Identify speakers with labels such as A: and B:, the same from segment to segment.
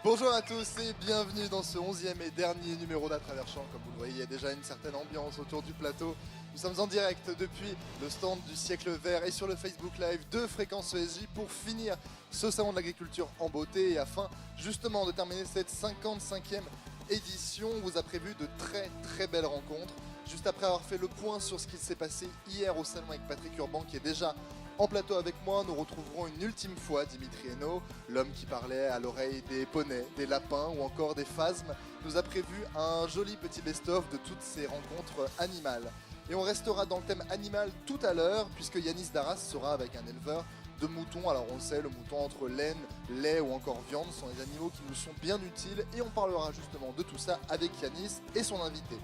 A: Bonjour à tous et bienvenue dans ce 11e et dernier numéro d'À Travers Champs. Comme vous le voyez, il y a déjà une certaine ambiance autour du plateau. Nous sommes en direct depuis le stand du Siècle Vert et sur le Facebook Live de Fréquence ESJ pour finir ce salon de l'agriculture en beauté. Et afin justement de terminer cette 55e édition, on vous a prévu de très belles rencontres. Juste après avoir fait le point sur ce qui s'est passé hier au salon avec Patrick Urban qui est déjà en plateau avec moi, nous retrouverons une ultime fois Dimitri Hainaut, l'homme qui parlait à l'oreille des poneys, des lapins ou encore des phasmes, nous a prévu un joli petit best-of de toutes ces rencontres animales. Et on restera dans le thème animal tout à l'heure, puisque Yanis Darras sera avec un éleveur de moutons. Alors on le sait, le mouton entre laine, lait ou encore viande sont des animaux qui nous sont bien utiles et on parlera justement de tout ça avec Yanis et son invité.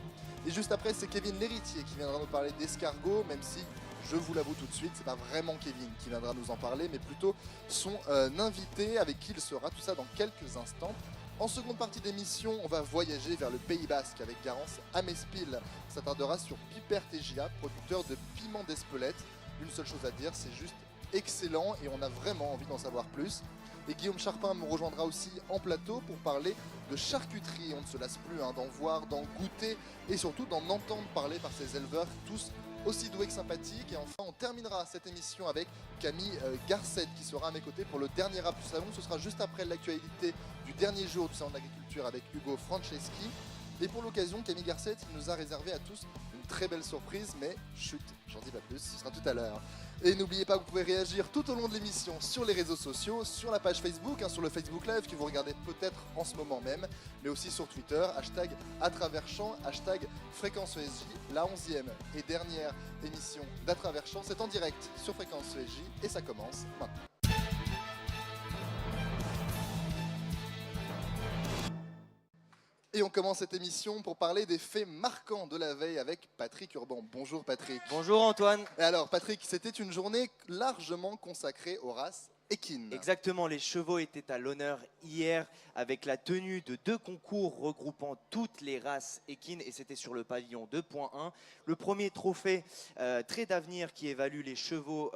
A: Et juste après, c'est Kevin l'héritier qui viendra nous parler d'escargots, même si, je vous l'avoue tout de suite, c'est pas vraiment Kevin qui viendra nous en parler, mais plutôt son invité avec qui il sera, tout ça dans quelques instants. En seconde partie d'émission, on va voyager vers le Pays Basque avec Garance Amespil. On s'attardera sur Piper Tegia, producteur de piment d'Espelette. Une seule chose à dire, c'est juste excellent et on a vraiment envie d'en savoir plus. Et Guillaume Charpin me rejoindra aussi en plateau pour parler de charcuterie. On ne se lasse plus d'en voir, d'en goûter et surtout d'en entendre parler par ces éleveurs tous aussi doués que sympathiques. Et enfin, on terminera cette émission avec Camille Garcette qui sera à mes côtés pour le dernier rap du salon. Ce sera juste après l'actualité du dernier jour du salon de l'agriculture avec Hugo Franceschi. Et pour l'occasion, Camille Garcette nous a réservé à tous une très belle surprise, mais chut, j'en dis pas plus, ce sera tout à l'heure. Et n'oubliez pas que vous pouvez réagir tout au long de l'émission sur les réseaux sociaux, sur la page Facebook, sur le Facebook Live que vous regardez peut-être en ce moment même, mais aussi sur Twitter, hashtag À Travers Champs, hashtag Fréquence ESJ, la 11e et dernière émission d'À Travers Champs. C'est en direct sur Fréquence ESJ et ça commence maintenant. Et on commence cette émission pour parler des faits marquants de la veille avec Patrick Urban. Bonjour Patrick.
B: Bonjour Antoine.
A: Et alors Patrick, c'était une journée largement consacrée aux races équines.
B: Exactement, les chevaux étaient à l'honneur hier avec la tenue de 2 concours regroupant toutes les races équines et c'était sur le pavillon 2.1. Le premier trophée Trait d'avenir qui évalue les chevaux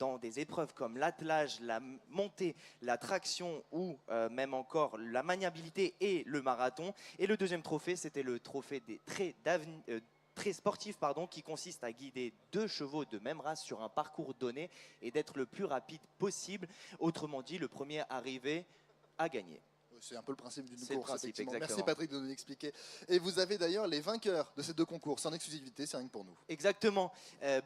B: dans des épreuves comme l'attelage, la montée, la traction ou même encore la maniabilité et le marathon. Et le deuxième trophée, c'était le trophée des traits d'avenir. Très sportif qui consiste à guider 2 chevaux de même race sur un parcours donné et d'être le plus rapide possible. Autrement dit, le premier arrivé a gagné.
A: C'est un peu le principe d'une
B: course,
A: course, effectivement.
B: exactement.
A: Merci Patrick de nous l'expliquer. Et vous avez d'ailleurs les vainqueurs de ces 2 concours, c'est en exclusivité, c'est rien que pour nous.
B: Exactement.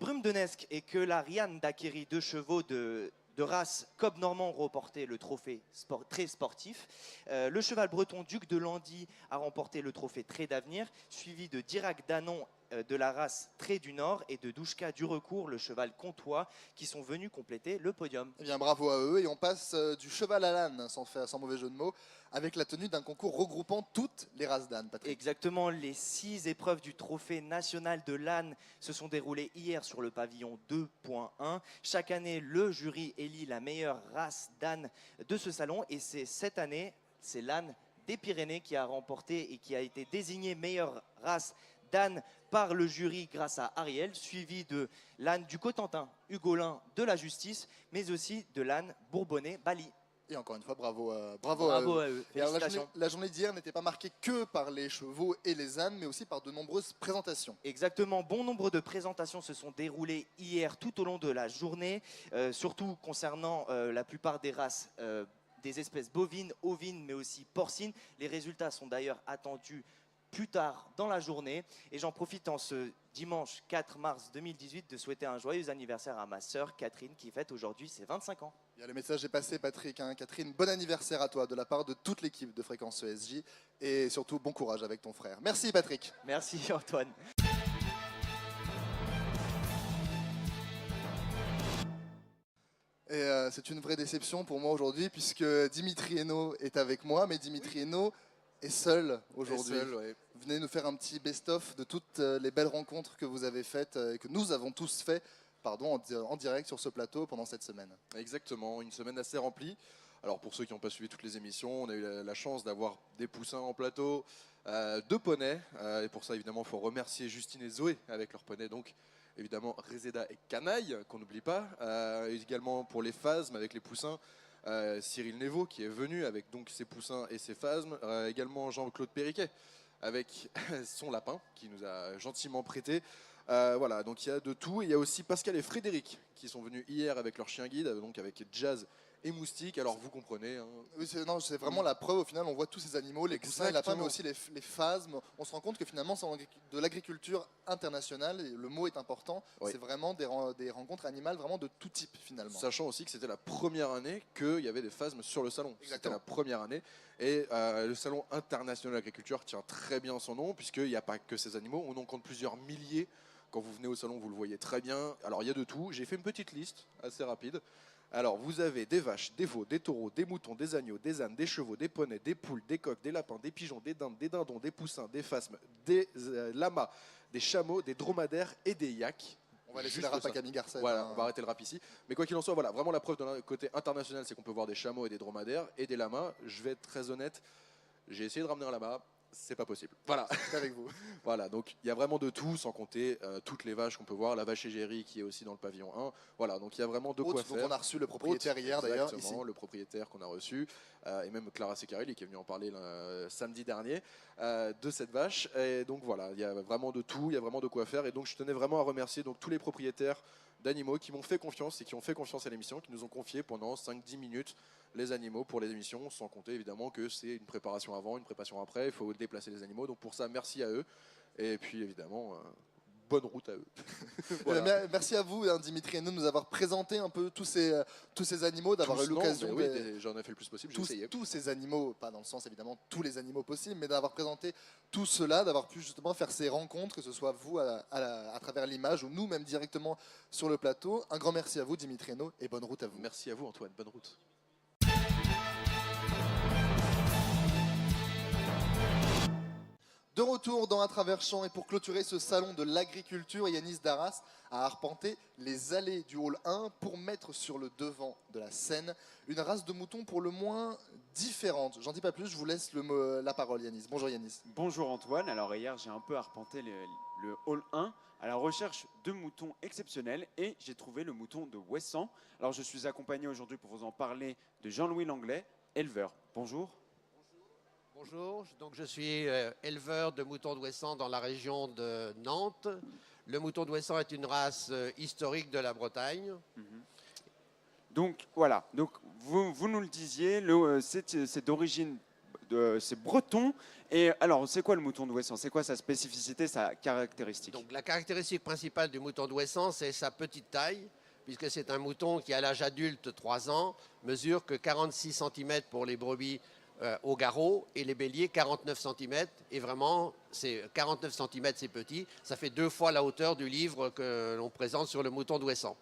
B: Brume de Nesque et que la Rianne d'Acquéry, 2 chevaux de race Cob Normand ont remporté le trophée très sportif. Le cheval breton Duc de Landy a remporté le trophée Trait d'avenir, suivi de Dirac Danon de la race Trait du Nord et de Douchka du Recours, le cheval comtois, qui sont venus compléter le podium.
A: Eh bien bravo à eux et on passe du cheval à l'âne, sans mauvais jeu de mots, avec la tenue d'un concours regroupant toutes les races d'ânes, Patrick.
B: Exactement, les 6 épreuves du trophée national de l'âne se sont déroulées hier sur le pavillon 2.1. Chaque année, le jury élit la meilleure race d'âne de ce salon et cette année, c'est l'âne des Pyrénées qui a remporté et qui a été désigné meilleure race d'âne par le jury grâce à Ariel, suivi de l'âne du Cotentin, Hugolin de la Justice, mais aussi de l'âne bourbonnais Bali.
A: Et encore une fois, bravo à
B: eux.
A: Et alors,
B: Félicitations.
A: la journée d'hier n'était pas marquée que par les chevaux et les ânes, mais aussi par de nombreuses présentations.
B: Exactement, bon nombre de présentations se sont déroulées hier tout au long de la journée, surtout concernant la plupart des races des espèces bovines, ovines, mais aussi porcines. Les résultats sont d'ailleurs attendus plus tard dans la journée. Et j'en profite en ce dimanche 4 mars 2018 de souhaiter un joyeux anniversaire à ma sœur Catherine qui fête aujourd'hui ses 25 ans.
A: Bien, le message est passé Patrick. Catherine, bon anniversaire à toi de la part de toute l'équipe de Fréquence ESJ et surtout bon courage avec ton frère. Merci Patrick.
B: Merci Antoine.
A: Et c'est une vraie déception pour moi aujourd'hui puisque Dimitri Hainaut est avec moi, mais Dimitri Hainaut est seul aujourd'hui.
C: Ouais.
A: Venez nous faire un petit best-of de toutes les belles rencontres que vous avez faites et que nous avons tous fait en direct sur ce plateau pendant cette semaine.
C: Exactement, une semaine assez remplie. Alors pour ceux qui n'ont pas suivi toutes les émissions, on a eu la chance d'avoir des poussins en plateau, 2 poneys, et pour ça évidemment il faut remercier Justine et Zoé avec leurs poneys, donc évidemment Rezeda et Canaille, qu'on n'oublie pas, et également pour les phasmes avec les poussins, Cyril Névaux qui est venu avec donc ses poussins et ses phasmes, également Jean-Claude Périquet avec son lapin qui nous a gentiment prêté. Voilà, donc il y a de tout. Il y a aussi Pascal et Frédéric qui sont venus hier avec leur chien guide, donc avec Jazz et Moustique. Alors vous comprenez. Hein.
A: Oui, c'est vraiment la preuve. Au final, on voit tous ces animaux, les poussins et lapins, mais aussi les phasmes. On se rend compte que finalement, c'est de l'agriculture internationale et le mot est important. Oui. C'est vraiment des rencontres animales vraiment de tout type finalement.
C: Sachant aussi que c'était la première année qu'il y avait des phasmes sur le salon. C'était la première année. Et le salon international de l'agriculture tient très bien son nom puisqu'il n'y a pas que ces animaux. On en compte plusieurs milliers. Quand vous venez au salon, vous le voyez très bien. Alors il y a de tout. J'ai fait une petite liste assez rapide. Alors, vous avez des vaches, des veaux, des taureaux, des moutons, des agneaux, des ânes, des chevaux, des poneys, des poules, des coqs, des lapins, des pigeons, des dindes, des dindons, des poussins, des phasmes, des lamas, des chameaux, des dromadaires et des yaks.
A: On va laisser le rap à Camille Garcet.
C: Voilà, on va arrêter le rap ici. Mais quoi qu'il en soit, voilà, vraiment la preuve de côté international, c'est qu'on peut voir des chameaux et des dromadaires et des lamas. Je vais être très honnête, j'ai essayé de ramener un lama. C'est pas possible. Voilà.
A: C'est avec vous.
C: Voilà, donc il y a vraiment de tout, sans compter toutes les vaches qu'on peut voir, la vache égérie qui est aussi dans le pavillon 1. Voilà, donc il y a vraiment de quoi faire.
A: Donc on a reçu le propriétaire hier d'ailleurs.
C: Exactement, le propriétaire qu'on a reçu, et même Clara Secarelli qui est venue en parler samedi dernier de cette vache. Et donc voilà, il y a vraiment de tout, il y a vraiment de quoi faire. Et donc je tenais vraiment à remercier donc, tous les propriétaires d'animaux qui m'ont fait confiance et qui ont fait confiance à l'émission, qui nous ont confié pendant 5-10 minutes les animaux pour les émissions, sans compter évidemment que c'est une préparation avant, une préparation après, il faut déplacer les animaux, donc pour ça merci à eux, et puis évidemment bonne route à eux.
A: Voilà. Merci à vous Dimitri et nous de nous avoir présenté un peu tous ces animaux, d'avoir eu l'occasion
C: j'en ai fait le plus possible,
A: tous ces animaux, pas dans le sens évidemment tous les animaux possibles, mais d'avoir présenté tout cela, d'avoir pu justement faire ces rencontres, que ce soit vous à travers l'image ou nous même directement sur le plateau. Un grand merci à vous Dimitri Hainaut et bonne route à vous.
C: Merci à vous Antoine, bonne route.
A: De retour dans Un Travers Champ et pour clôturer ce salon de l'agriculture, Yanis Darras a arpenté les allées du hall 1 pour mettre sur le devant de la scène une race de moutons pour le moins différente. J'en dis pas plus, je vous laisse la parole Yanis. Bonjour Yanis.
D: Bonjour Antoine, alors hier j'ai un peu arpenté le hall 1 à la recherche de moutons exceptionnels et j'ai trouvé le mouton de Ouessant. Alors je suis accompagné aujourd'hui pour vous en parler de Jean-Louis Langlais, éleveur. Bonjour.
E: Bonjour, donc je suis éleveur de moutons d'Ouessant dans la région de Nantes. Le mouton d'Ouessant est une race historique de la Bretagne.
D: Donc voilà, donc, vous nous le disiez, c'est d'origine, c'est breton. Et alors, c'est quoi le mouton d'Ouessant? C'est quoi sa spécificité, sa caractéristique?
E: Donc la caractéristique principale du mouton d'Ouessant, c'est sa petite taille, puisque c'est un mouton qui à l'âge adulte, 3 ans, mesure que 46 cm pour les brebis au garrot et les béliers 49 cm et vraiment c'est 49 cm c'est petit, ça fait 2 fois la hauteur du livre que l'on présente sur le mouton d'Ouessant.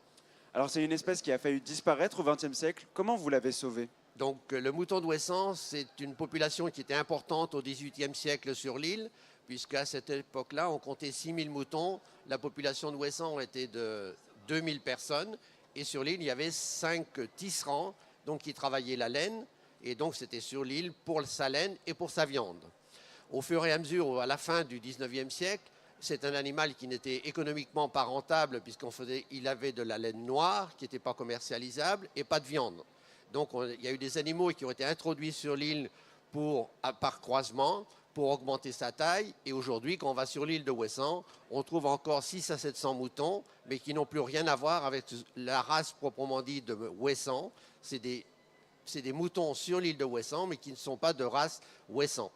D: Alors c'est une espèce qui a failli disparaître au XXe siècle, comment vous l'avez sauvé?
E: Donc le mouton d'Ouessant c'est une population qui était importante au XVIIIe siècle sur l'île, puisqu'à cette époque-là on comptait 6000 moutons, la population d'Ouessant était de 2000 personnes et sur l'île il y avait 5 tisserands donc qui travaillaient la laine. Et donc, c'était sur l'île pour sa laine et pour sa viande. Au fur et à mesure, à la fin du 19e siècle, c'est un animal qui n'était économiquement pas rentable puisqu'il avait de la laine noire qui n'était pas commercialisable et pas de viande. Donc, il y a eu des animaux qui ont été introduits sur l'île par croisement pour augmenter sa taille. Et aujourd'hui, quand on va sur l'île de Ouessant, on trouve encore 600 à 700 moutons, mais qui n'ont plus rien à voir avec la race proprement dite de Ouessant. C'est des moutons sur l'île de Ouessant, mais qui ne sont pas de race Ouessant.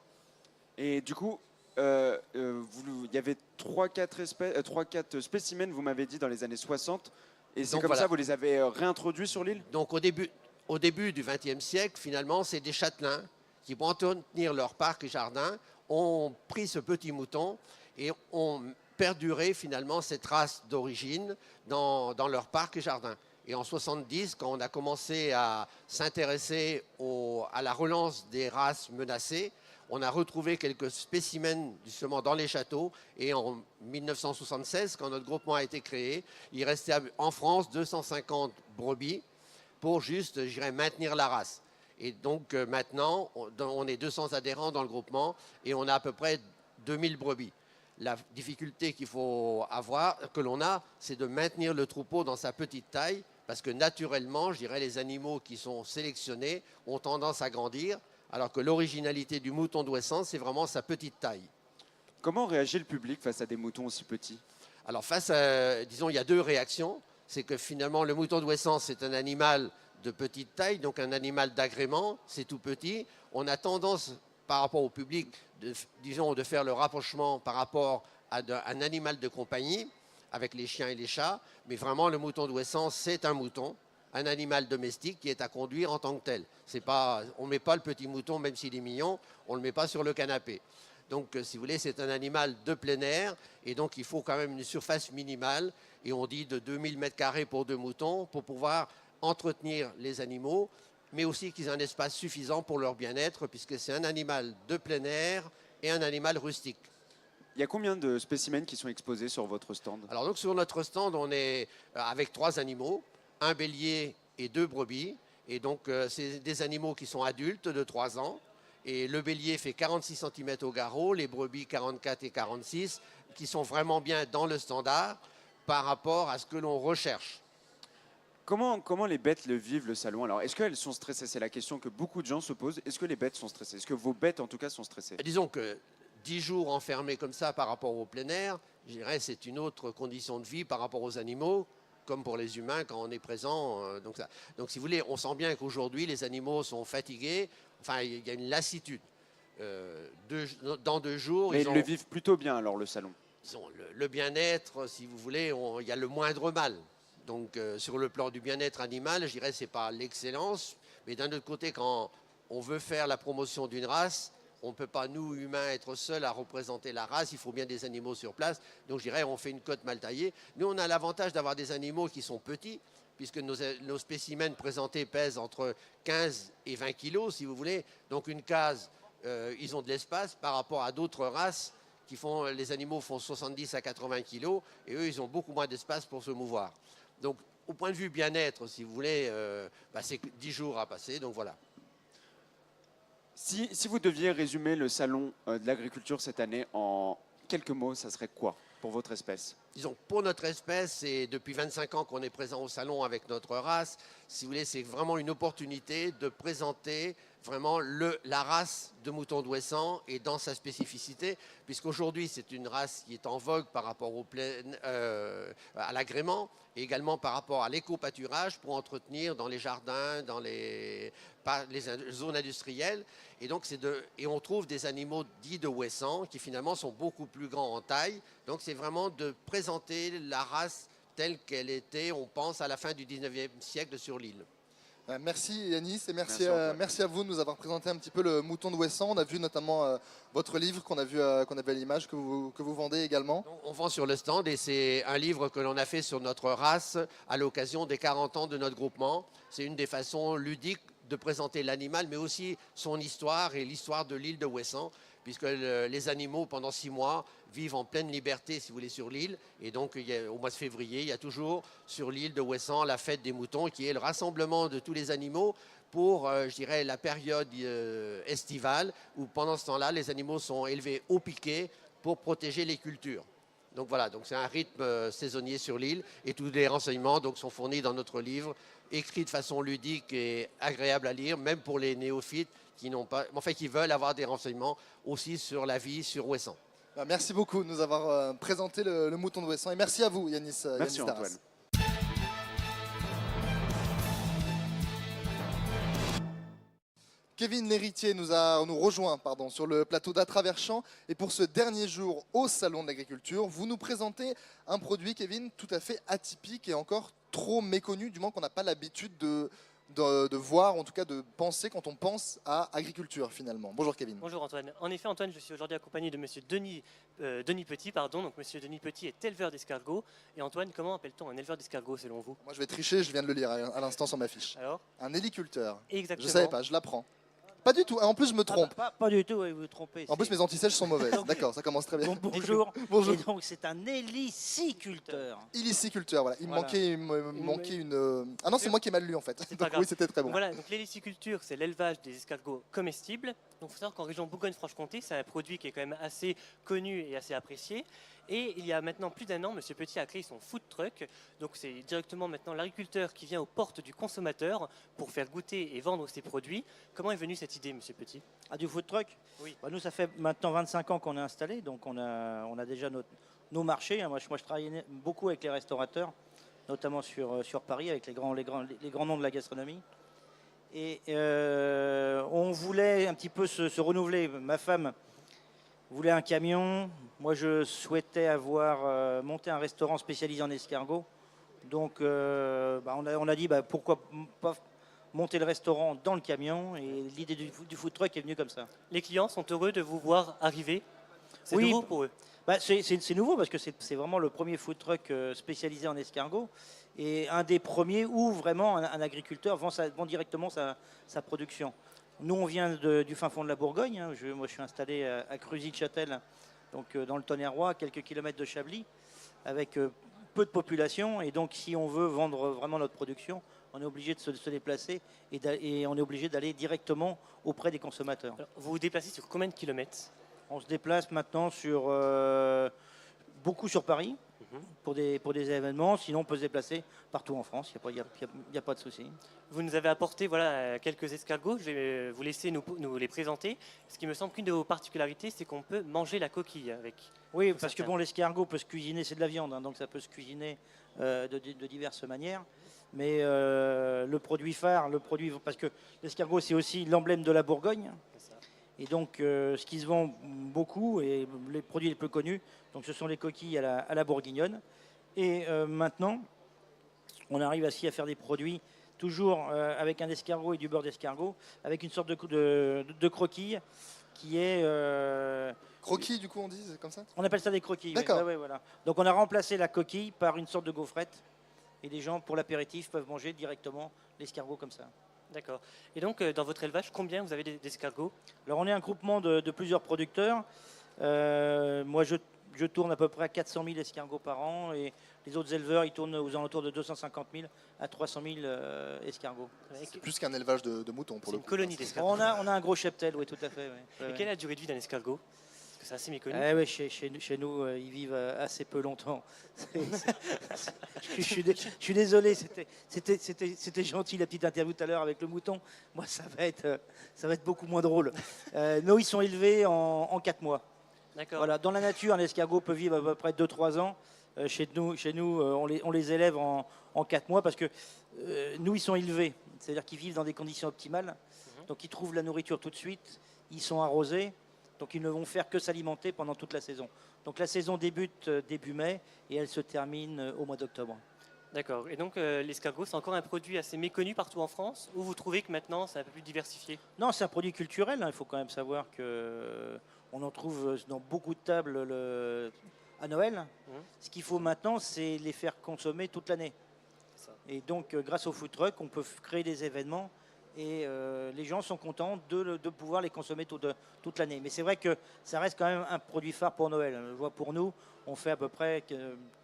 D: Et du coup, il y avait 3-4 spécimens, vous m'avez dit, dans les années 60. Et c'est comme ça, vous les avez réintroduits sur l'île?
E: Donc au début du XXe siècle, finalement, c'est des châtelains qui, pour entretenir leur parc et jardin, ont pris ce petit mouton et ont perduré finalement cette race d'origine dans leur parc et jardin. Et en 70, quand on a commencé à s'intéresser à la relance des races menacées, on a retrouvé quelques spécimens justement dans les châteaux. Et en 1976, quand notre groupement a été créé, il restait en France 250 brebis pour juste, je dirais, maintenir la race. Et donc maintenant, on est 200 adhérents dans le groupement et on a à peu près 2000 brebis. La difficulté que l'on a, c'est de maintenir le troupeau dans sa petite taille, parce que naturellement, je dirais, les animaux qui sont sélectionnés ont tendance à grandir, alors que l'originalité du mouton d'Ouessant, c'est vraiment sa petite taille.
D: Comment réagit le public face à des moutons aussi petits?
E: Alors face à, disons, il y a deux réactions. C'est que finalement, le mouton d'Ouessant, c'est un animal de petite taille, donc un animal d'agrément, c'est tout petit. On a tendance, par rapport au public, disons, de faire le rapprochement par rapport à un animal de compagnie, avec les chiens et les chats, mais vraiment, le mouton d'Ouessant, c'est un mouton, un animal domestique qui est à conduire en tant que tel. C'est pas, on ne met pas le petit mouton, même s'il est mignon, on ne le met pas sur le canapé. Donc, si vous voulez, c'est un animal de plein air, et donc il faut quand même une surface minimale, et on dit de 2000 m² pour 2 moutons, pour pouvoir entretenir les animaux, mais aussi qu'ils aient un espace suffisant pour leur bien-être, puisque c'est un animal de plein air et un animal rustique.
D: Il y a combien de spécimens qui sont exposés sur votre stand?
E: Alors donc sur notre stand, on est avec 3 animaux, un bélier et 2 brebis, et donc c'est des animaux qui sont adultes de 3 ans, et le bélier fait 46 cm au garrot, les brebis 44 et 46, qui sont vraiment bien dans le standard par rapport à ce que l'on recherche.
D: Comment les bêtes le vivent, le salon? Alors, est-ce qu'elles sont stressées? C'est la question que beaucoup de gens se posent. Est-ce que les bêtes sont stressées? Est-ce que vos bêtes, en tout cas, sont stressées?
E: Disons que 10 jours enfermés comme ça par rapport au plein air, je dirais c'est une autre condition de vie par rapport aux animaux, comme pour les humains quand on est présent. Donc si vous voulez, on sent bien qu'aujourd'hui, les animaux sont fatigués. Enfin, il y a une lassitude. Dans 2 jours...
D: Mais ils le vivent plutôt bien, alors, le salon.
E: Le bien-être, si vous voulez, il y a le moindre mal. Donc, sur le plan du bien-être animal, je dirais que ce n'est pas l'excellence. Mais d'un autre côté, quand on veut faire la promotion d'une race, on ne peut pas, nous, humains, être seuls à représenter la race. Il faut bien des animaux sur place. Donc, je dirais, on fait une cote mal taillée. Nous, on a l'avantage d'avoir des animaux qui sont petits, puisque nos spécimens présentés pèsent entre 15 et 20 kilos, si vous voulez. Donc, une case, ils ont de l'espace par rapport à d'autres races les animaux font 70 à 80 kilos, et eux, ils ont beaucoup moins d'espace pour se mouvoir. Donc, au point de vue bien-être, si vous voulez, c'est 10 jours à passer, donc voilà.
D: Si vous deviez résumer le salon de l'agriculture cette année en quelques mots, ça serait quoi pour votre espèce?
E: Disons, pour notre espèce, c'est depuis 25 ans qu'on est présent au salon avec notre race. Si vous voulez, c'est vraiment une opportunité de présenter vraiment la race de mouton d'Ouessant et dans sa spécificité, puisqu'aujourd'hui, c'est une race qui est en vogue par rapport à l'agrément et également par rapport à l'éco-pâturage pour entretenir dans les jardins, dans les zones industrielles. Et donc, on trouve des animaux dits de Ouessant qui finalement sont beaucoup plus grands en taille. Donc, c'est vraiment de présenter la race telle qu'elle était, on pense, à la fin du 19e siècle sur l'île.
A: Merci Yanis et merci à vous de nous avoir présenté un petit peu le mouton d'Ouessant. On a vu notamment votre livre qu'on a vu à l'image que vous vendez également.
E: On vend sur le stand et c'est un livre que l'on a fait sur notre race à l'occasion des 40 ans de notre groupement. C'est une des façons ludiques de présenter l'animal, mais aussi son histoire et l'histoire de l'île de Ouessant, puisque les animaux, pendant 6 mois, vivent en pleine liberté, si vous voulez, sur l'île. Et donc, au mois de février, il y a toujours sur l'île de Ouessant la fête des moutons, qui est le rassemblement de tous les animaux pour, je dirais, la période estivale, où pendant ce temps-là, les animaux sont élevés au piquet pour protéger les cultures. Donc voilà, donc c'est un rythme saisonnier sur l'île, et tous les renseignements donc, sont fournis dans notre livre, écrit de façon ludique et agréable à lire, même pour les néophytes qui veulent avoir des renseignements aussi sur la vie sur Ouessant.
A: Merci beaucoup de nous avoir présenté le mouton d'Ouessant et merci à vous Yanis.
D: Merci
A: Yanis
D: Antoine.
A: Kevin l'héritier nous rejoint sur le plateau d'A-Travers-Champs et pour ce dernier jour au Salon de l'Agriculture, vous nous présentez un produit, Kevin, tout à fait atypique et encore trop méconnu, du moins qu'on n'a pas l'habitude de voir, en tout cas de penser quand on pense à agriculture finalement. Bonjour Kevin.
F: Bonjour Antoine. En effet Antoine, je suis aujourd'hui accompagné de monsieur Denis Petit, donc monsieur Denis Petit est éleveur d'escargots. Et Antoine, comment appelle-t-on un éleveur d'escargots selon vous?
A: Moi je vais tricher, je viens de le lire à l'instant sur ma fiche.
F: Alors?
A: Un héliculteur.
F: Exactement.
A: Je savais pas, je l'apprends. Pas du tout, en plus je me trompe.
G: Pas du tout, oui, vous vous trompez.
A: En plus mes antisèches sont mauvaises, d'accord, ça commence très bien.
G: Bonjour.
A: Bonjour.
G: Et donc c'est un héliciculteur.
A: Illiciculteur, voilà. Il me manquait une... Ah non, c'est moi qui ai mal lu en fait.
F: Pas
A: Donc
F: grave.
A: oui, c'était très bon.
F: Voilà, donc l'héliciculture, c'est l'élevage des escargots comestibles. Donc il faut savoir qu'en région Bourgogne-Franche-Comté, c'est un produit qui est quand même assez connu et assez apprécié. Et il y a maintenant plus d'1 an, Monsieur Petit a créé son food truck. Donc c'est directement maintenant l'agriculteur qui vient aux portes du consommateur pour faire goûter et vendre ses produits. Comment est venue cette idée, Monsieur Petit?
G: Ah, du food truck?
F: Oui.
G: Bah, nous, ça fait maintenant 25 ans qu'on est installé, donc on a déjà nos marchés. Moi, je travaille beaucoup avec les restaurateurs, notamment sur Paris, avec les grands noms de la gastronomie. Et on voulait un petit peu se renouveler. Ma femme voulait un camion. Moi, je souhaitais avoir monté un restaurant spécialisé en escargots. Donc, on a dit pourquoi pas monter le restaurant dans le camion. Et l'idée du food truck est venue comme ça.
F: Les clients sont heureux de vous voir arriver. C'est
G: Oui.
F: nouveau pour eux.
G: C'est nouveau parce que c'est vraiment le premier food truck spécialisé en escargots et un des premiers où vraiment un agriculteur vend directement sa production. Nous, on vient du fin fond de la Bourgogne. Hein. Moi, je suis installé à Cruzy-de-Châtel, donc dans le Tonnerrois, quelques kilomètres de Chablis, avec peu de population. Et donc, si on veut vendre vraiment notre production, on est obligé de se déplacer et on est obligé d'aller directement auprès des consommateurs.
F: Alors, vous vous déplacez sur combien de kilomètres?
G: On se déplace maintenant beaucoup sur Paris pour des événements. Sinon, on peut se déplacer partout en France. Il n'y a pas de souci.
F: Vous nous avez apporté quelques escargots. Je vais vous laisser nous les présenter. Ce qui me semble qu'une de vos particularités, c'est qu'on peut manger la coquille avec.
G: Oui, parce que l'escargot peut se cuisiner, c'est de la viande, hein, donc ça peut se cuisiner de diverses manières. Mais le produit phare, parce que l'escargot, c'est aussi l'emblème de la Bourgogne. Et donc, ce qui se vend beaucoup, et les produits les plus connus, donc ce sont les coquilles à la bourguignonne. Et maintenant, on arrive aussi à faire des produits, toujours avec un escargot et du beurre d'escargot, avec une sorte de croquille qui est...
A: Croquis, du coup, on dit, c'est comme ça?
G: On appelle ça des croquilles.
A: D'accord.
G: Ouais, voilà. Donc, on a remplacé la coquille par une sorte de gaufrette. Et les gens, pour l'apéritif, peuvent manger directement l'escargot comme ça.
F: D'accord. Et donc, dans votre élevage, combien vous avez d'escargots?
G: Alors, on est un groupement de plusieurs producteurs. Moi, je tourne à peu près à 400 000 escargots par an. Et les autres éleveurs, ils tournent aux alentours de 250 000 à 300 000 escargots.
A: C'est plus qu'un élevage de moutons, pour
F: C'est
A: le
F: une
A: coup.
F: colonie d'escargots.
G: On a un gros cheptel, oui, tout à fait. Ouais.
F: Et quelle est la durée de vie d'un escargot? Parce que c'est assez méconnu.
G: Ouais, chez nous, ils vivent assez peu longtemps. Je suis désolé, c'était gentil la petite interview tout à l'heure avec le mouton. Moi, ça va être beaucoup moins drôle. Nous, ils sont élevés en 4 mois.
F: D'accord.
G: Voilà, dans la nature, un escargot peut vivre à peu près 2-3 ans. Chez nous on les élève en 4 mois parce que nous, ils sont élevés. C'est-à-dire qu'ils vivent dans des conditions optimales. Donc, ils trouvent la nourriture tout de suite. Ils sont arrosés. Donc, ils ne vont faire que s'alimenter pendant toute la saison. Donc, la saison débute début mai et elle se termine au mois d'octobre.
F: D'accord. Et donc, l'escargot, c'est encore un produit assez méconnu partout en France, ou vous trouvez que maintenant, c'est un peu plus diversifié?
G: Non, c'est un produit culturel. Hein. Il faut quand même savoir qu'on en trouve dans beaucoup de tables à Noël. Ce qu'il faut maintenant, c'est les faire consommer toute l'année. Et donc, grâce au food truck, on peut créer des événements et les gens sont contents de pouvoir les consommer toute l'année. Mais c'est vrai que ça reste quand même un produit phare pour Noël. Je vois pour nous, on fait à peu près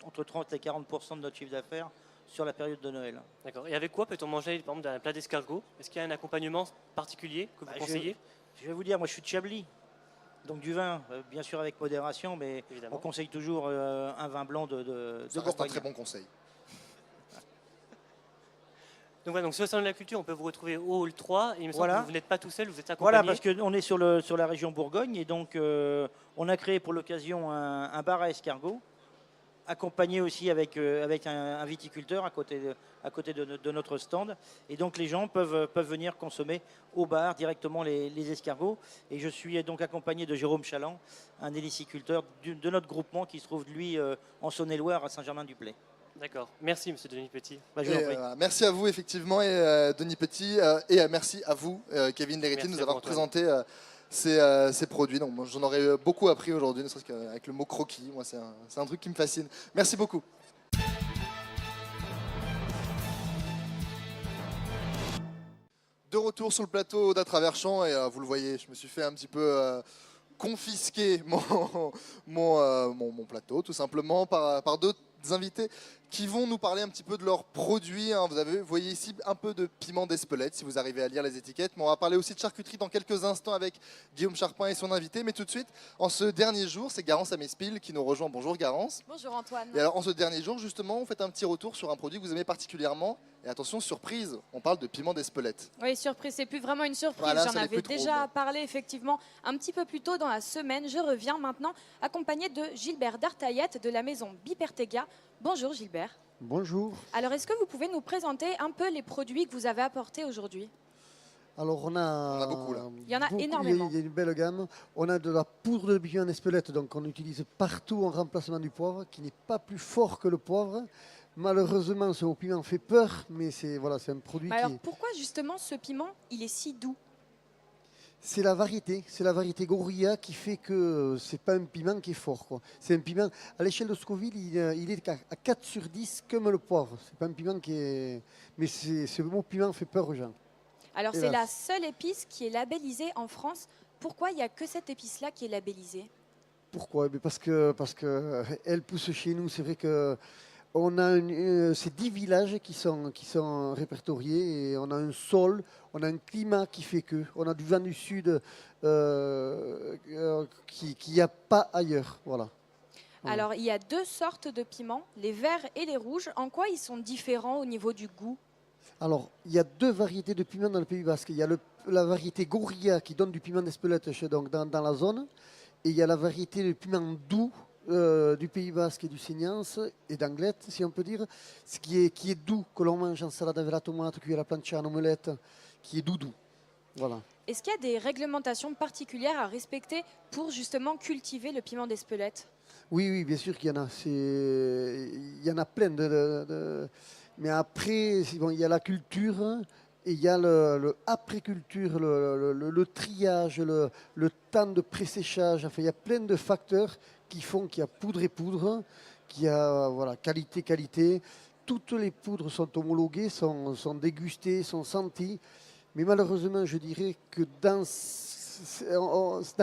G: entre 30 et 40% de notre chiffre d'affaires sur la période de Noël. D'accord.
F: Et avec quoi peut-on manger, par exemple, un plat d'escargot? Est-ce qu'il y a un accompagnement particulier que vous conseillez?
G: Je vais vous dire, moi je suis de Chablis. Donc du vin, bien sûr avec modération, mais
F: évidemment,
G: on conseille toujours un vin blanc de
A: Ça reste un
G: Bourgogne.
A: très bon conseil.
F: Donc voilà, donc sur le salon de la culture, on peut vous retrouver au hall 3. Et il me semble
G: Voilà.
F: que vous n'êtes pas tout seul, vous êtes accompagné.
G: Voilà, parce qu'on est sur la région Bourgogne et donc on a créé pour l'occasion un bar à escargots, accompagné aussi avec un viticulteur à côté de notre stand. Et donc les gens peuvent venir consommer au bar directement les escargots. Et je suis donc accompagné de Jérôme Chaland, un héliciculteur de notre groupement qui se trouve lui en Saône-et-Loire à Saint-Germain-du-Pré.
F: D'accord. Merci, monsieur Denis Petit.
G: Bah, je vous en prie.
A: Merci à vous, effectivement, et Denis Petit, et merci à vous, Kevin Léritier, de nous
F: Merci à
A: avoir
F: vous, Antoine.
A: présenté ces produits. Donc, moi, j'en aurais beaucoup appris aujourd'hui, ne serait-ce qu'avec le mot croquis. Moi, c'est un truc qui me fascine. Merci beaucoup. De retour sur le plateau d'Atraverchamps, et vous le voyez, je me suis fait un petit peu confisquer mon plateau, tout simplement, par deux invités qui vont nous parler un petit peu de leurs produits. Hein. Vous voyez ici un peu de piment d'Espelette, si vous arrivez à lire les étiquettes. Mais on va parler aussi de charcuterie dans quelques instants avec Guillaume Charpin et son invité. Mais tout de suite, en ce dernier jour, c'est Garance Amespil qui nous rejoint. Bonjour Garance.
H: Bonjour Antoine.
A: Et alors, en ce dernier jour, justement, vous faites un petit retour sur un produit que vous aimez particulièrement. Et attention, surprise, on parle de piment d'Espelette.
H: Oui, surprise, c'est plus vraiment une surprise.
A: Voilà,
H: J'en
A: ça l'est
H: avais
A: plus trop,
H: déjà
A: mais-
H: parlé effectivement un petit peu plus tôt dans la semaine. Je reviens maintenant accompagné de Gilbert Dartaillette de la maison Bipertega. Bonjour Gilbert.
I: Bonjour.
H: Alors, est-ce que vous pouvez nous présenter un peu les produits que vous avez apportés aujourd'hui?
I: Alors on a
A: beaucoup, là.
H: Il y en a
I: beaucoup,
H: énormément.
I: Il y a une belle gamme. On a de la poudre de piment d'Espelette, donc on utilise partout en remplacement du poivre, qui n'est pas plus fort que le poivre. Malheureusement, ce piment fait peur, mais c'est voilà, c'est un produit
H: Alors,
I: qui
H: pourquoi justement ce piment, il est si doux?
I: c'est la variété Gorilla qui fait que c'est pas un piment qui est fort, quoi. C'est un piment à l'échelle de Scoville, il est à 4 sur 10 comme le poivre. C'est pas un piment qui est, mais ce mot piment fait peur aux gens.
H: Alors, c'est
I: Hélas.
H: la seule épice qui est labellisée en France. Pourquoi il n'y a que cette épice-là qui est labellisée?
I: Pourquoi? Mais parce que elle pousse chez nous. C'est vrai que on a ces 10 villages qui sont répertoriés et on a un sol, on a un climat qui fait que, on a du vent du sud qu'il n'y a pas ailleurs. Voilà. Voilà.
H: Alors, il y a deux sortes de piments, les verts et les rouges. En quoi ils sont différents au niveau du goût?
I: Alors, il y a 2 variétés de piment dans le Pays Basque. Il y a la variété Gorilla qui donne du piment d'Espelette donc dans la zone. Et il y a la variété de piment doux du Pays Basque et du Seignance et d'Anglette, si on peut dire, ce qui est doux, que l'on mange en salade avec la tomate, cuit à la plancha, en omelette, qui est doux. Voilà.
H: Est-ce qu'il y a des réglementations particulières à respecter pour justement cultiver le piment d'Espelette?
I: Oui, bien sûr qu'il y en a. Il y en a plein mais après, bon, il y a la culture et il y a le après-culture, le triage, le temps de pré-séchage. Enfin, il y a plein de facteurs qui font qu'il y a poudre et poudre, qu'il y a voilà, qualité. Toutes les poudres sont homologuées, sont dégustées, sont senties. Mais malheureusement, je dirais que dans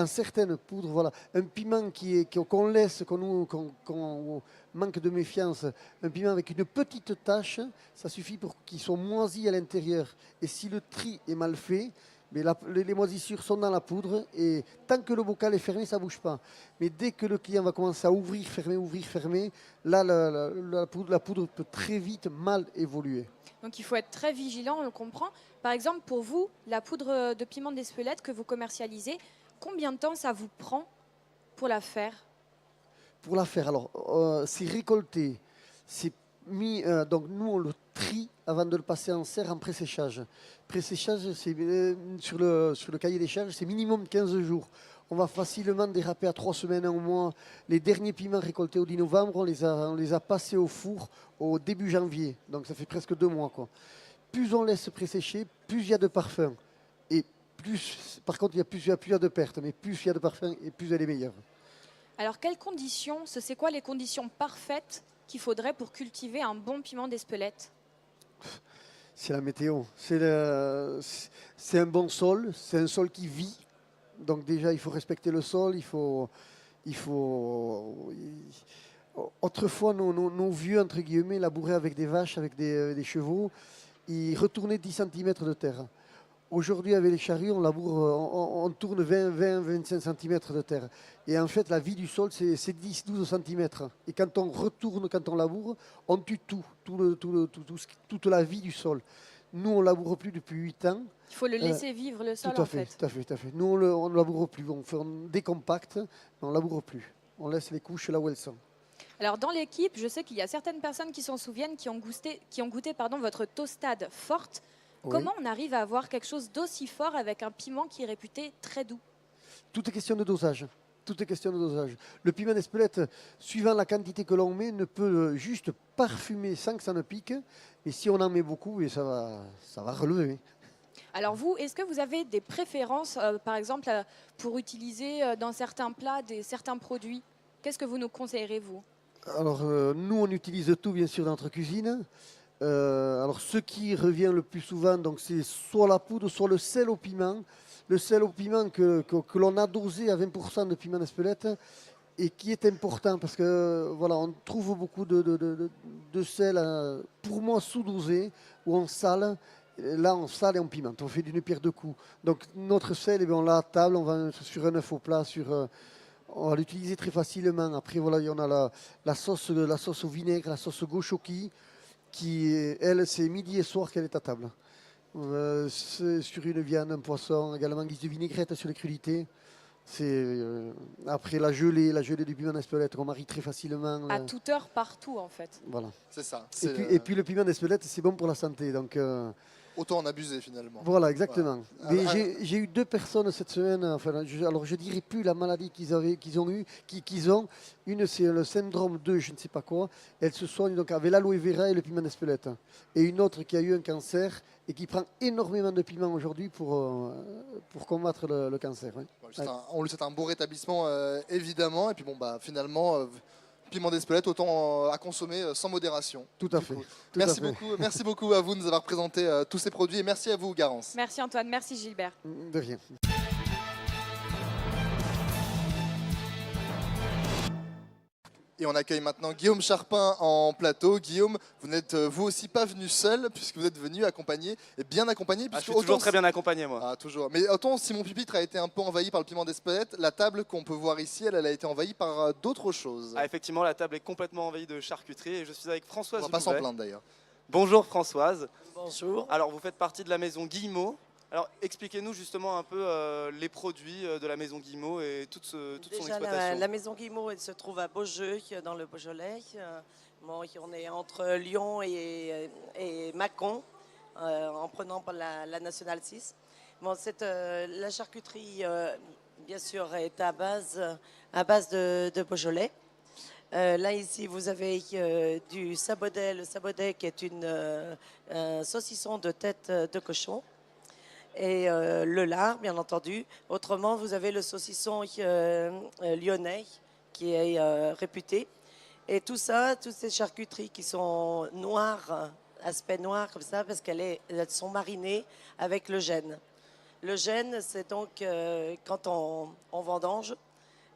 I: certaines poudres, voilà, un piment qu'on laisse, qu'on manque de méfiance, un piment avec une petite tache, ça suffit pour qu'il soit moisi à l'intérieur. Et si le tri est mal fait, mais les moisissures sont dans la poudre et tant que le bocal est fermé, ça ne bouge pas. Mais dès que le client va commencer à ouvrir, fermer, là, la poudre peut très vite mal évoluer.
H: Donc il faut être très vigilant, on le comprend. Par exemple, pour vous, la poudre de piment d'Espelette que vous commercialisez, combien de temps ça vous prend pour la faire?
I: Pour la faire, alors, c'est récolté, c'est mis, donc nous on le trie avant de le passer en serre en pré-séchage. Pré-séchage, c'est sur le cahier des charges, c'est minimum 15 jours. On va facilement déraper à 3 semaines, 1 mois. Les derniers piments récoltés au 10 novembre, on les a passés au four au début janvier. Donc ça fait presque 2 mois, quoi. Plus on laisse pré-sécher, plus il y a de parfum. Et plus, par contre, il y a plus de pertes, mais plus il y a de parfum et plus elle est meilleure.
H: Alors quelles conditions, c'est quoi les conditions parfaites qu'il faudrait pour cultiver un bon piment d'Espelette?
I: C'est la météo. C'est un bon sol, c'est un sol qui vit. Donc déjà, il faut respecter le sol, Autrefois, nos vieux, entre guillemets, labouraient avec des vaches, avec des chevaux. Ils retournaient 10 cm de terre. Aujourd'hui, avec les charrues, on laboure, on tourne 20-25 cm de terre. Et en fait, la vie du sol, c'est 10-12 cm. Et quand on laboure, on tue toute la vie du sol. Nous, on ne laboure plus depuis 8 ans.
H: Il faut le laisser vivre le sol
I: Tout à
H: en
I: fait,
H: fait.
I: tout à fait. Nous, on ne laboure plus. On décompacte, mais on ne laboure plus. On laisse les couches là où elles sont.
H: Alors dans l'équipe, je sais qu'il y a certaines personnes qui s'en souviennent, qui ont goûté votre tostade forte.
I: Oui.
H: Comment on arrive à avoir quelque chose d'aussi fort avec un piment qui est réputé très doux?
I: Tout est question de dosage. Le piment d'Espelette, suivant la quantité que l'on met, ne peut juste parfumer sans que ça ne pique. Mais si on en met beaucoup, ça va relever.
H: Alors vous, est-ce que vous avez des préférences, par exemple, pour utiliser dans certains plats, certains produits? Qu'est-ce que vous nous conseillerez, vous?
I: Alors, nous, on utilise tout, bien sûr, dans notre cuisine. Alors, ce qui revient le plus souvent, donc, c'est soit la poudre, soit le sel au piment. Le sel au piment que l'on a dosé à 20% de piment d'Espelette et qui est important parce que voilà, on trouve beaucoup de sel, pour moi sous-dosé, ou en sale. Là, on sale et on pimente, on fait d'une pierre deux coups. Donc notre sel, eh bien, on l'a à table, on va sur un œuf au plat, on va l'utiliser très facilement. Après, voilà, il y en a la sauce au vinaigre, la sauce gochoki, qui, elle, c'est midi et soir qu'elle est à table. C'est sur une viande, un poisson, également en guise de vinaigrette sur les crudités. Après la gelée du piment d'Espelette qu'on marie très facilement.
H: À toute heure, partout en fait.
I: Voilà.
A: C'est ça.
I: Et puis le piment d'Espelette, c'est bon pour la santé. Donc,
A: autant en abuser finalement.
I: voilà, exactement.
A: Voilà.
I: Mais j'ai eu 2 personnes cette semaine, enfin, alors je dirais plus la maladie qu'ils ont. Une, c'est le syndrome de je ne sais pas quoi. Elle se soigne donc avec l'aloe vera et le piment d'Espelette. Et une autre qui a eu un cancer et qui prend énormément de piment aujourd'hui pour combattre le cancer. Ouais.
A: On lui souhaite un beau rétablissement évidemment. Et puis bon, bah, finalement, piment d'Espelette, autant à consommer sans modération.
I: Tout à fait.
A: Merci beaucoup à vous de nous avoir présenté tous ces produits et merci à vous Garance.
H: Merci Antoine, merci Gilbert.
I: De rien.
A: Et on accueille maintenant Guillaume Charpin en plateau. Guillaume, vous n'êtes vous aussi pas venu seul puisque vous êtes venu accompagné et bien accompagné.
J: Je suis toujours très bien accompagné moi.
A: Ah, toujours. Mais autant Simon Pupitre a été un peu envahi par le piment d'Espelette, la table qu'on peut voir ici, elle a été envahie par d'autres choses.
J: Ah, effectivement, la table est complètement envahie de charcuterie et je suis avec Françoise.
A: On va pas s'en plaindre d'ailleurs.
J: Bonjour Françoise.
K: Bonjour.
J: Alors vous faites partie de la maison Guillemot. Alors expliquez-nous justement un peu les produits de la maison Guillemot et toute son exploitation.
K: La maison Guillemot, elle se trouve à Beaujeu, dans le Beaujolais. Bon, on est entre Lyon et Mâcon, en prenant par la Nationale 6. Bon, la charcuterie, bien sûr, est à base de Beaujolais. Là, ici, vous avez du sabaudet. Le sabaudet qui est un saucisson de tête de cochon. Et le lard, bien entendu. Autrement, vous avez le saucisson lyonnais qui est réputé. Et tout ça, toutes ces charcuteries qui sont noires, aspect noir comme ça, parce qu'elles sont marinées avec le gène. Le gène, c'est donc quand on vendange,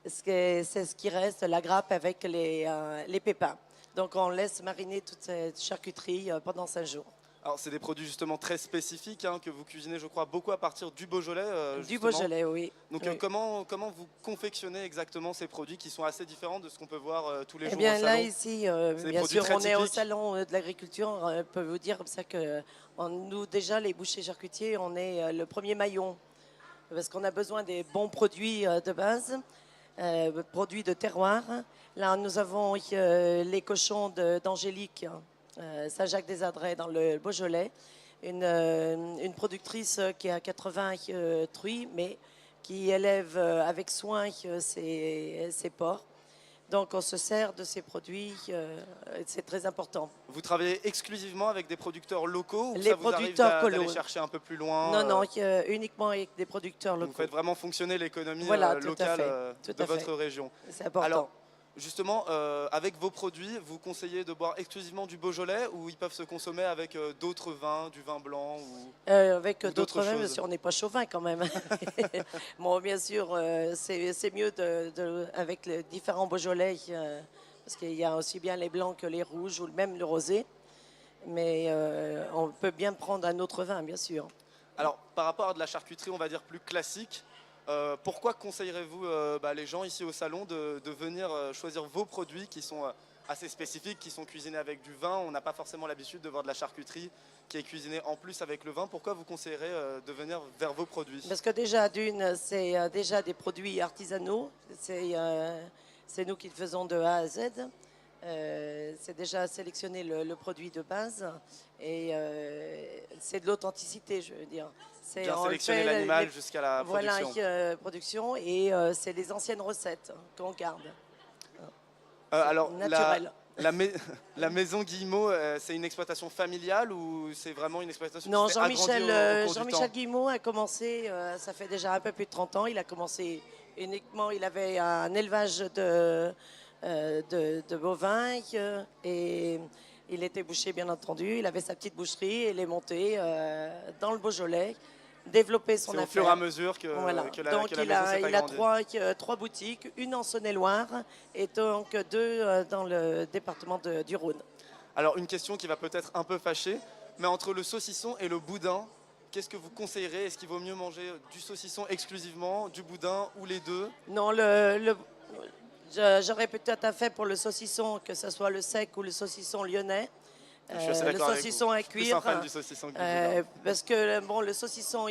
K: c'est ce qui reste, la grappe avec les pépins. Donc on laisse mariner toute cette charcuterie pendant 5 jours.
J: Alors c'est des produits justement très spécifiques que vous cuisinez, je crois, beaucoup à partir du Beaujolais.
K: Du Beaujolais, oui.
J: Donc
K: oui.
J: Comment vous confectionnez exactement ces produits qui sont assez différents de ce qu'on peut voir tous les jours
K: au salon?
J: Là
K: ici, bien sûr, on est au salon de l'agriculture. On peut vous dire comme ça que nous déjà les bouchers charcutiers, on est le premier maillon parce qu'on a besoin des bons produits de base, produits de terroir. Là, nous avons les cochons d'Angélique. Saint-Jacques-des-Adrets dans le Beaujolais, une productrice qui a 80 truies, mais qui élève avec soin ses porcs. Donc on se sert de ces produits, c'est très important.
J: Vous travaillez exclusivement avec des producteurs locaux ou
K: les
J: ça vous
K: producteurs
J: arrive d'aller chercher un peu plus loin?
K: Non, uniquement avec des producteurs locaux.
J: Vous faites vraiment fonctionner l'économie locale de votre région.
K: C'est important.
J: Alors, justement, avec vos produits, vous conseillez de boire exclusivement du Beaujolais ou ils peuvent se consommer avec d'autres vins, du vin blanc
K: avec d'autres vins, bien sûr, on n'est pas chauvin quand même. Bon, bien sûr, c'est mieux avec les différents Beaujolais, parce qu'il y a aussi bien les blancs que les rouges ou même le rosé. Mais on peut bien prendre un autre vin, bien sûr.
J: Alors, par rapport à de la charcuterie, on va dire plus classique, pourquoi conseillerez-vous les gens ici au salon de venir choisir vos produits qui sont assez spécifiques, qui sont cuisinés avec du vin? On n'a pas forcément l'habitude de voir de la charcuterie qui est cuisinée en plus avec le vin. Pourquoi vous conseillerez de venir vers vos produits?
K: Parce que déjà, c'est déjà des produits artisanaux. C'est nous qui le faisons de A à Z. C'est déjà sélectionner le produit de base et c'est de l'authenticité, je veux dire.
J: Bien sélectionner l'animal jusqu'à la production.
K: Voilà, production et c'est les anciennes recettes qu'on garde.
J: Alors,
K: naturel.
J: la maison Guillemot, c'est une exploitation familiale ou c'est vraiment une exploitation
K: Non,
J: qui s'est agrandie au cours du
K: Jean-Michel
J: temps?
K: Guillemot a commencé, ça fait déjà un peu plus de 30 ans, il a commencé uniquement, il avait un élevage de bovins et il était boucher bien entendu, il avait sa petite boucherie et il est monté dans le Beaujolais développer son
J: C'est au
K: affaire.
J: fur et à mesure que,
K: Voilà.
J: que la,
K: Donc
J: que la
K: il
J: maison
K: a,
J: s'est
K: il a
J: agrandie.
K: trois boutiques, une en Saône-et-Loire et donc 2 dans le département du Rhône.
J: Alors une question qui va peut-être un peu fâcher, mais entre le saucisson et le boudin, qu'est-ce que vous conseillerez? Est-ce qu'il vaut mieux manger du saucisson exclusivement, du boudin ou les deux?
K: Non, j'aurais peut-être fait pour le saucisson, que ce soit le sec ou le saucisson lyonnais.
J: Je suis assez
K: Le
J: d'accord avec
K: saucisson
J: vous.
K: à
J: Je suis plus
K: cuire.
J: un fan du saucisson que du boudin.
K: Parce que bon, le saucisson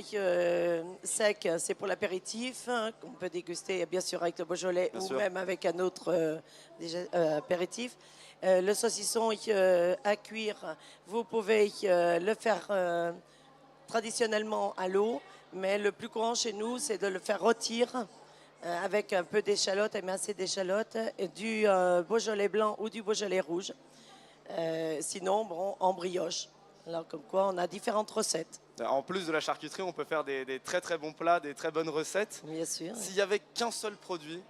K: sec, c'est pour l'apéritif, hein, qu'on peut déguster bien sûr avec le Beaujolais
J: Bien
K: ou
J: sûr.
K: même avec un autre apéritif. Le saucisson à cuire, vous pouvez le faire traditionnellement à l'eau, mais le plus courant chez nous, c'est de le faire rôtir avec un peu d'échalote, émincé d'échalote, du Beaujolais blanc ou du Beaujolais rouge. Sinon, bon, en brioche. Alors, comme quoi, on a différentes recettes.
J: En plus de la charcuterie, on peut faire des très très bons plats, des très bonnes recettes.
K: Bien sûr.
J: S'il n'y avait qu'un seul produit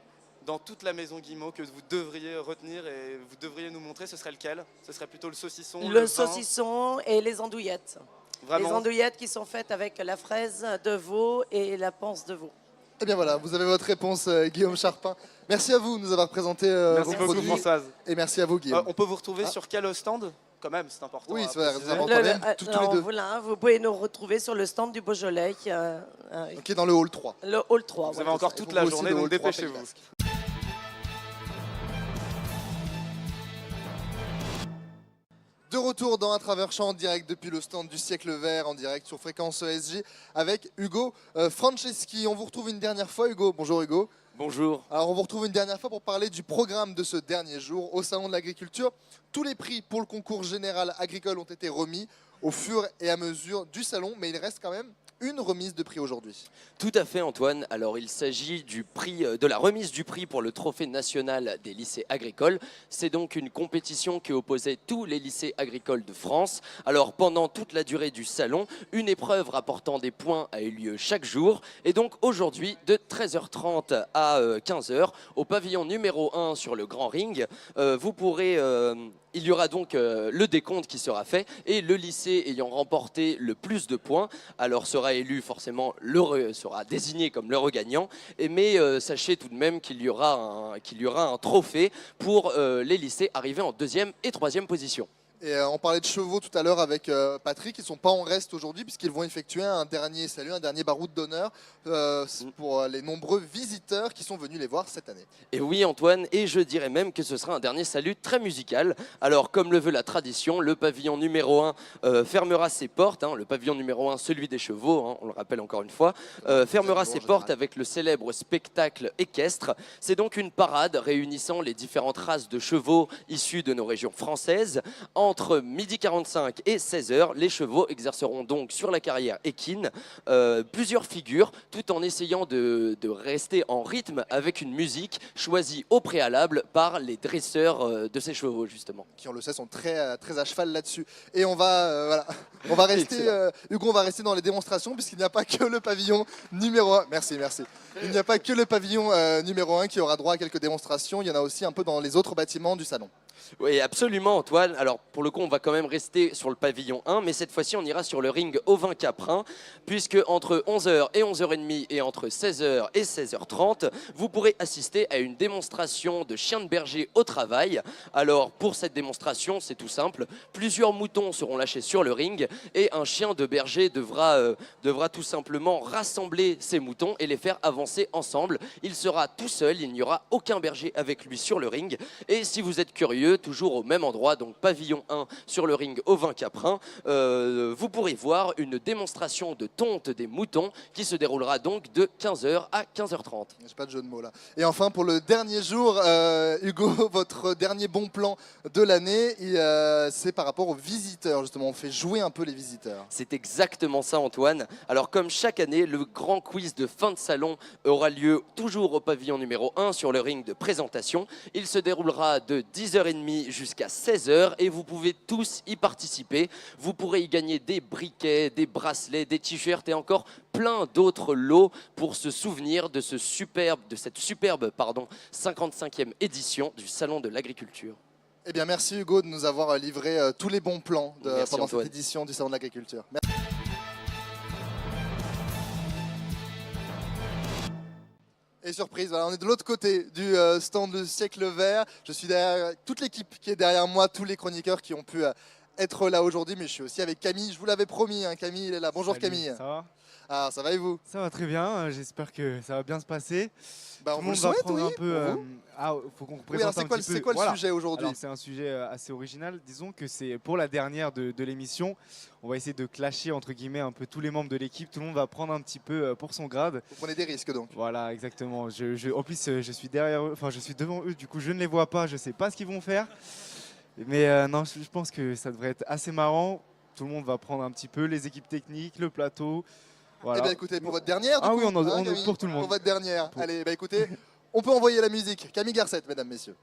J: dans toute la maison Guillemot que vous devriez retenir et vous devriez nous montrer, ce serait lequel? Ce serait plutôt le saucisson,
K: Le
J: vin.
K: saucisson et les andouillettes.
J: Vraiment.
K: Les andouillettes qui sont faites avec la fraise de veau et la panse de veau.
A: Eh bien voilà, vous avez votre réponse, Guillaume Charpin. Merci à vous de nous avoir présenté
J: Merci
A: vos
J: beaucoup
A: produits.
J: Françoise.
A: Et merci à vous, Guillaume.
J: On peut vous retrouver
A: Ah.
J: sur quel stand? Quand même, c'est important.
A: Oui,
J: à
A: c'est vrai,
J: préciser.
A: c'est important. Même, tous les deux.
K: Voilà, vous pouvez nous retrouver sur le stand du Beaujolais,
A: Qui est dans le hall 3.
K: le hall 3.
J: Vous avez
K: voilà.
J: encore
A: Et
J: toute
A: vous
J: la
A: aussi,
J: journée,
A: le
J: donc
A: hall 3
J: dépêchez-vous.
A: Pays Basque. De retour dans Un Travers Champ en direct depuis le stand du Siècle Vert, en direct sur Fréquence ESJ avec Hugo Franceschi. On vous retrouve une dernière fois, Hugo. Bonjour Hugo.
L: Bonjour.
A: Alors on vous retrouve une dernière fois pour parler du programme de ce dernier jour au Salon de l'Agriculture. Tous les prix pour le concours général agricole ont été remis au fur et à mesure du salon, mais il reste quand même une remise de prix aujourd'hui.
L: Tout à fait Antoine. Alors il s'agit du prix, de la remise du prix pour le trophée national des lycées agricoles. C'est donc une compétition qui opposait tous les lycées agricoles de France. Alors pendant toute la durée du salon, une épreuve rapportant des points a eu lieu chaque jour. Et donc aujourd'hui, de 13h30 à 15h, au pavillon numéro 1 sur le Grand Ring, vous pourrez... il y aura donc le décompte qui sera fait et le lycée ayant remporté le plus de points alors sera élu forcément sera désigné comme l'heureux gagnant. Mais sachez tout de même qu'il y aura un trophée pour les lycées arrivés en 2e et 3e position.
A: Et on parlait de chevaux tout à l'heure avec Patrick, ils ne sont pas en reste aujourd'hui puisqu'ils vont effectuer un dernier salut, un dernier baroud d'honneur pour les nombreux visiteurs qui sont venus les voir cette année.
L: Et oui Antoine, et je dirais même que ce sera un dernier salut très musical. Alors comme le veut la tradition, le pavillon numéro 1 fermera ses portes, hein, le pavillon numéro 1, celui des chevaux, hein, on le rappelle encore une fois, fermera ses portes avec le célèbre spectacle équestre. C'est donc une parade réunissant les différentes races de chevaux issus de nos régions françaises. Entre 12h45 et 16h, les chevaux exerceront donc sur la carrière équine plusieurs figures, tout en essayant de rester en rythme avec une musique choisie au préalable par les dresseurs de ces chevaux justement.
A: Qui on le sait sont très, très à cheval là-dessus. Et on va, on va rester, Hugo, on va rester dans les démonstrations puisqu'il n'y a pas que le pavillon numéro 1. Merci. Il n'y a pas que le pavillon numéro 1 qui aura droit à quelques démonstrations, il y en a aussi un peu dans les autres bâtiments du salon.
L: Oui, absolument Antoine. Alors pour le coup, on va quand même rester sur le pavillon 1, mais cette fois-ci, on ira sur le ring Auvin-Caprin, puisque entre 11h et 11h30 et entre 16h et 16h30, vous pourrez assister à une démonstration de chiens de berger au travail. Alors pour cette démonstration, c'est tout simple. Plusieurs moutons seront lâchés sur le ring et un chien de berger devra tout simplement rassembler ces moutons et les faire avancer ensemble. Il sera tout seul, il n'y aura aucun berger avec lui sur le ring. Et si vous êtes curieux, toujours au même endroit, donc pavillon 1 sur le ring Auvin-Caprin, vous pourrez voir une démonstration de tonte des moutons qui se déroulera donc de 15h à 15h30.
A: J'ai pas de jeu de mots là. Et enfin pour le dernier jour, Hugo, votre dernier bon plan de l'année, c'est par rapport aux visiteurs justement, on fait jouer un peu les visiteurs.
L: C'est exactement ça Antoine. Alors comme chaque année, le grand quiz de fin de salon aura lieu toujours au pavillon numéro 1 sur le ring de présentation. Il se déroulera de 10h30 jusqu'à 16h et vous pouvez tous y participer. Vous pourrez y gagner des briquets, des bracelets, des t-shirts et encore plein d'autres lots pour se souvenir de cette superbe 55e édition du Salon de l'Agriculture.
A: Eh bien merci Hugo de nous avoir livré tous les bons plans pendant
L: Antoine.
A: cette édition du Salon de l'Agriculture. Merci. surprise. Voilà, on est de l'autre côté du stand du siècle vert. Je suis derrière toute l'équipe qui est derrière moi, tous les chroniqueurs qui ont pu être là aujourd'hui. Mais je suis aussi avec Camille. Je vous l'avais promis, hein, Camille, il est là. Bonjour.
M: Salut,
A: Camille.
M: Ça va?
A: Ah, ça va et vous?
M: Ça va très bien. J'espère que ça va bien se passer.
A: Bah,
M: Tout
A: on
M: le
A: vous le
M: monde va
A: souhaite,
M: prendre
A: oui,
M: un peu.
A: pour vous.
M: Faut qu'on
A: Oui, alors
M: présente un petit peu.
A: c'est quoi le sujet aujourd'hui?
M: Alors, c'est un sujet assez original. Disons que c'est pour la dernière de l'émission. On va essayer de clasher entre guillemets un peu tous les membres de l'équipe. Tout le monde va prendre un petit peu pour son grade.
A: Vous prenez des risques donc.
M: Voilà, exactement. En plus, je suis derrière eux. Enfin, je suis devant eux. Du coup, je ne les vois pas. Je sais pas ce qu'ils vont faire. Mais non, je pense que ça devrait être assez marrant. Tout le monde va prendre un petit peu les équipes techniques, le plateau. Voilà.
A: Eh bien écoutez, pour votre dernière, du
M: Ah
A: coup,
M: oui,
A: hein,
M: on
A: Camille,
M: pour tout le monde.
A: Pour votre dernière. Allez, bah écoutez, on peut envoyer la musique. Camille Garcette, mesdames, messieurs.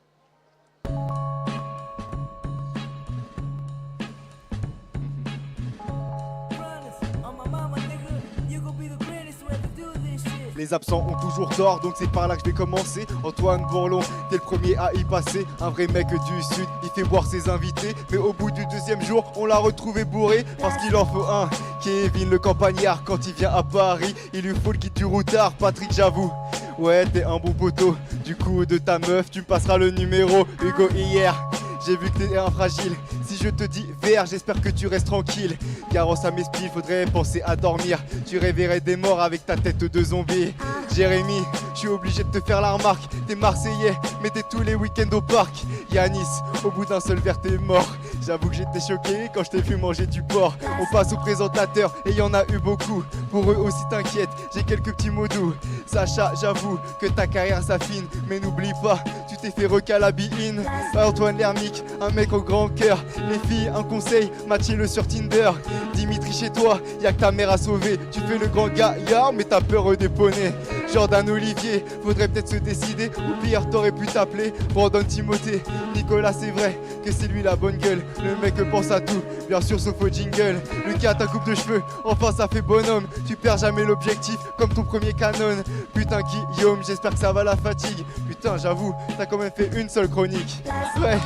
M: Les absents ont toujours tort, donc c'est par là que je vais commencer. Antoine Bourlon, t'es le premier à y passer. Un vrai mec du sud, il fait boire ses invités. Mais au bout du deuxième jour, on l'a retrouvé bourré. Parce qu'il en faut un, Kevin le campagnard. Quand il vient à Paris, il lui faut le guide du routard. Patrick, j'avoue, ouais, t'es un bon poteau. Du coup, de ta meuf, tu me passeras le numéro. Hugo, hier, j'ai vu que t'es un fragile. Si je te dis vert, j'espère que tu restes tranquille. Car en ça m'esprit, faudrait penser à dormir. Tu réveillerais des morts avec ta tête de zombie. Jérémy, je suis obligé de te faire la remarque. T'es Marseillais, mais t'es tous les week-ends au parc. Yanis, au bout d'un seul verre, t'es mort. J'avoue que j'étais choqué quand je t'ai vu manger du porc. On passe aux présentateurs, et y en a eu beaucoup. Pour eux aussi t'inquiète, j'ai quelques petits mots doux. Sacha, j'avoue que ta carrière s'affine. Mais n'oublie pas, tu t'es fait recalabine. Antoine Lermic, un mec au grand cœur. Les filles, un conseil, matchez-le sur Tinder. Dimitri, chez toi, y'a que ta mère à sauver. Tu fais le grand gaillard, mais t'as peur des poneys. Jordan Olivier, faudrait peut-être se décider. Ou pire, t'aurais pu t'appeler Brandon Timothée. Nicolas, c'est vrai que c'est lui la bonne gueule. Le mec pense à tout, bien sûr sauf au jingle. Lucas, ta coupe de cheveux, enfin ça fait bonhomme. Tu perds jamais l'objectif comme ton premier canon. Putain Guillaume, j'espère que ça va la fatigue. Putain, j'avoue, t'as quand même fait une seule chronique. Ouais.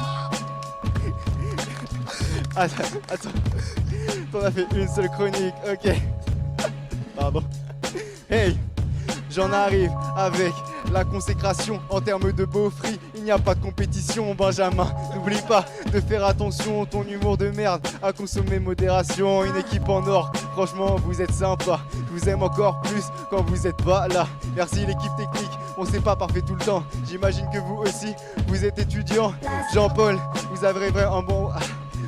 M: Attends. T'en as fait une seule chronique, ok. Pardon. Hey, j'en arrive avec la consécration en termes de beau free. Il n'y a pas de compétition, Benjamin. N'oublie pas de faire attention, ton humour de merde à consommer modération. Une équipe en or, franchement, vous êtes sympa. Je vous aime encore plus quand vous êtes pas là. Merci l'équipe technique, on s'est pas parfait tout le temps. J'imagine que vous aussi, vous êtes étudiant. Jean-Paul, vous avez vraiment un bon...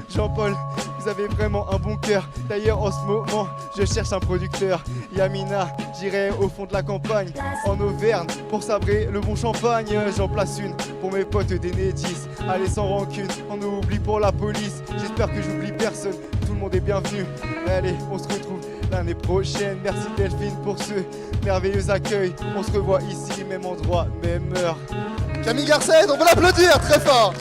M: Jean-Paul, vous avez vraiment un bon cœur. D'ailleurs, en ce moment, je cherche un producteur. Yamina, j'irai au fond de la campagne, en Auvergne, pour sabrer le bon champagne. J'en place une pour mes potes d'Enedis. Allez, sans rancune, on oublie pour la police. J'espère que j'oublie personne, tout le monde est bienvenu. Allez, on se retrouve l'année prochaine. Merci Delphine pour ce merveilleux accueil. On se revoit ici, même endroit, même heure.
A: Camille Garcette, on peut l'applaudir très fort.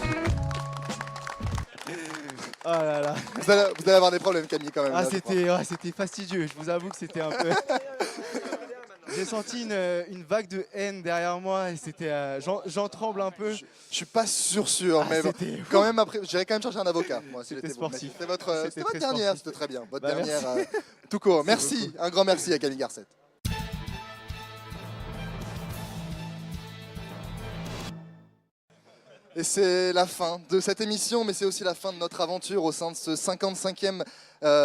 M: Oh là là.
A: Vous allez avoir des problèmes, Camille, quand même.
M: Ah,
A: là, je crois.
M: c'était fastidieux. Je vous avoue que c'était un peu. J'ai senti une vague de haine derrière moi et c'était. J'en tremble un peu.
A: Je suis pas sûr,
M: Ah,
A: mais bon,
M: c'était-
A: quand même après, j'irai quand même chercher un avocat. Moi, si
M: C'était
A: j'étais vous. Mais
M: sportif.
A: C'était votre
M: C'était très
A: dernière,
M: sportif.
A: c'était très bien. Votre
M: Bah,
A: dernière,
M: merci.
A: tout court.
M: Merci
A: Merci, un grand merci à Camille Garcette. Et c'est la fin de cette émission, mais c'est aussi la fin de notre aventure au sein de ce 55e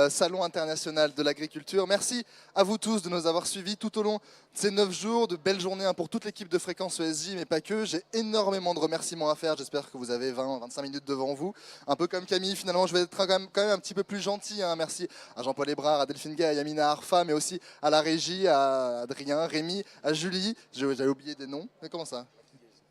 A: Salon international de l'agriculture. Merci à vous tous de nous avoir suivis tout au long de ces 9 jours, de belles journées pour toute l'équipe de Fréquence ESJ, mais pas que. J'ai énormément de remerciements à faire, j'espère que vous avez 20-25 minutes devant vous. Un peu comme Camille, finalement, je vais être quand même un petit peu plus gentil. Hein. Merci à Jean-Paul Hébrard, à Delphine Gay, à Yamina Arfa, mais aussi à la régie, à Adrien, Rémi, à Julie. J'avais oublié des noms, mais comment ça ?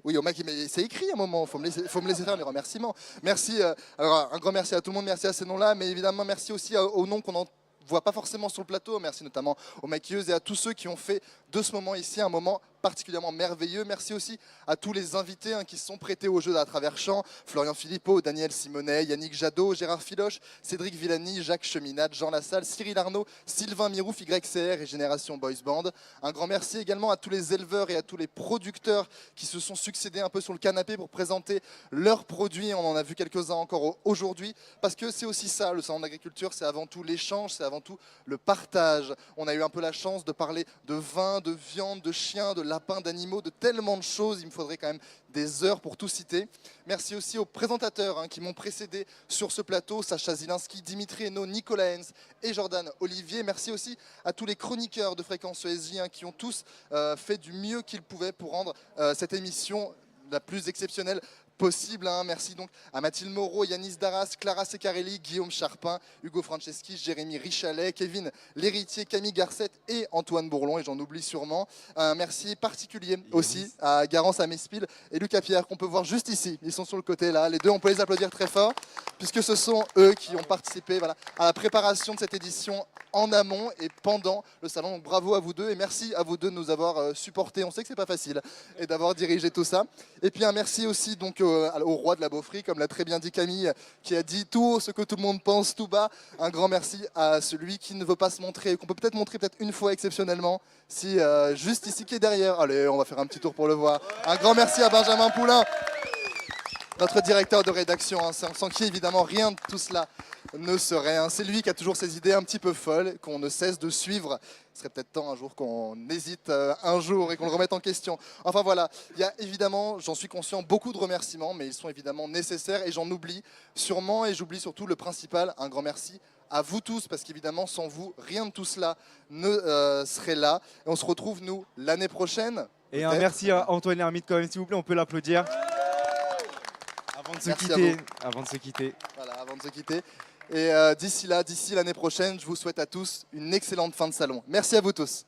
A: Oui, au mec, mais c'est écrit à un moment, faut me laisser faire les remerciements. Merci, alors un grand merci à tout le monde, merci à ces noms-là, mais évidemment merci aussi aux noms qu'on n'en voit pas forcément sur le plateau. Merci notamment aux maquilleuses et à tous ceux qui ont fait de ce moment ici un moment particulièrement merveilleux. Merci aussi à tous les invités qui se sont prêtés au jeu d'à travers champs. Florian Philippot, Daniel Simonet, Yannick Jadot, Gérard Filoche, Cédric Villani, Jacques Cheminade, Jean Lassalle, Cyril Arnaud, Sylvain Mirouf, YCR et Génération Boys Band. Un grand merci également à tous les éleveurs et à tous les producteurs qui se sont succédés un peu sur le canapé pour présenter leurs produits. On en a vu quelques-uns encore aujourd'hui parce que c'est aussi ça, le salon d'agriculture, c'est avant tout l'échange, c'est avant tout le partage. On a eu un peu la chance de parler de vin, de viande, de chiens, de lapins, d'animaux, de tellement de choses. Il me faudrait quand même des heures pour tout citer. Merci aussi aux présentateurs qui m'ont précédé sur ce plateau, Sacha Zilinski, Dimitri Hainaut, Nicolas Hens et Jordan Olivier. Merci aussi à tous les chroniqueurs de Fréquence ESJ qui ont tous fait du mieux qu'ils pouvaient pour rendre cette émission la plus exceptionnelle possible. Merci donc à Mathilde Moreau, Yanis Darras, Clara Secarelli, Guillaume Charpin, Hugo Franceschi, Jérémy Richalet, Kevin Lhéritier, Camille Garcette et Antoine Bourlon, et j'en oublie sûrement. Un merci particulier aussi à Garance Amespil et Lucas Pierre, qu'on peut voir juste ici. Ils sont sur le côté là, les deux, on peut les applaudir très fort, puisque ce sont eux qui ont participé à la préparation de cette édition en amont et pendant le salon. Donc bravo à vous deux et merci à vous deux de nous avoir supportés. On sait que c'est pas facile et d'avoir dirigé tout ça. Et puis un merci aussi donc au roi de la beaufrie, comme l'a très bien dit Camille, qui a dit tout ce que tout le monde pense tout bas. Un grand merci à celui qui ne veut pas se montrer, qu'on peut peut-être montrer peut-être une fois exceptionnellement, si juste ici qui est derrière. Allez, on va faire un petit tour pour le voir. Un grand merci à Benjamin Poulain, notre directeur de rédaction, sans qui évidemment rien de tout cela ne serait. C'est lui qui a toujours ces idées un petit peu folles, qu'on ne cesse de suivre. Il serait peut-être temps un jour qu'on hésite un jour et qu'on le remette en question. Enfin voilà, il y a évidemment, j'en suis conscient, beaucoup de remerciements, mais ils sont évidemment nécessaires et j'en oublie sûrement, et j'oublie surtout le principal, un grand merci à vous tous, parce qu'évidemment sans vous, rien de tout cela ne serait là. Et on se retrouve nous l'année prochaine.
M: Et un merci à Antoine Hermite quand même, s'il vous plaît, on peut l'applaudir. Avant de se quitter.
A: Voilà, avant de se quitter. Et d'ici l'année prochaine, je vous souhaite à tous une excellente fin de salon. Merci à vous tous.